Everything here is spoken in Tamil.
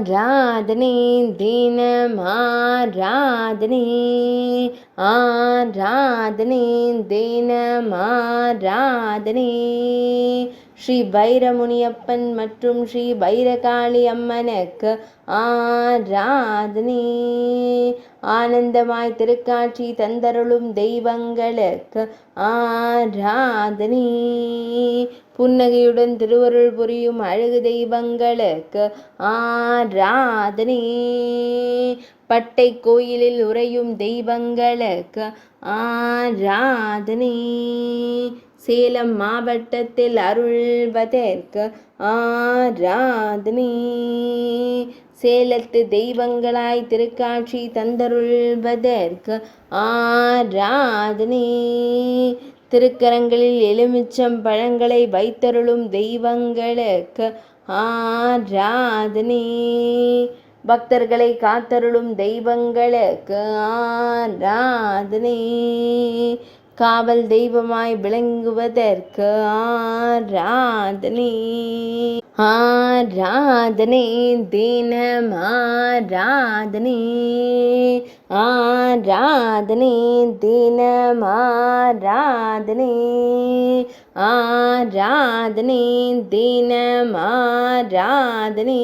ஆராதனை தினம் ஆராதனை ஆராதனை தினம் ஆராதனை ஸ்ரீ பைரமுனியப்பன் மற்றும் ஸ்ரீ பைரகாளி அம்மனுக்கு ஆராதனை ஆனந்தமாய் திருக்காட்சி தந்தருளும் தெய்வங்களுக்கு ஆராதனை புன்னகையுடன் திருவருள் புரியும் அழகு தெய்வங்களுக்கு ஆராதனை பட்டை கோயிலில் உறையும் தெய்வங்களுக்கு ஆராதனை சேலம் மாவட்டத்தில் அருள்வதற்கு ஆராதனை சேலத்து தெய்வங்களாய் திருக்காட்சி தந்தருள்வதற்கு ஆராதனை திருக்கரங்களில் எலுமிச்சம் பழங்களை வைத்தருளும் தெய்வங்களுக்கு ஆராதனை பக்தர்களை காத்தருளும் தெய்வங்களுக்கு ஆராதனை காவல் தெய்வமாய் விளங்குவதற்கு ஆராதனை ஆராதனை தினம் ஆராதனை ஆராதனை தினம் ஆராதனை ஆராதனை தினம் ஆராதனை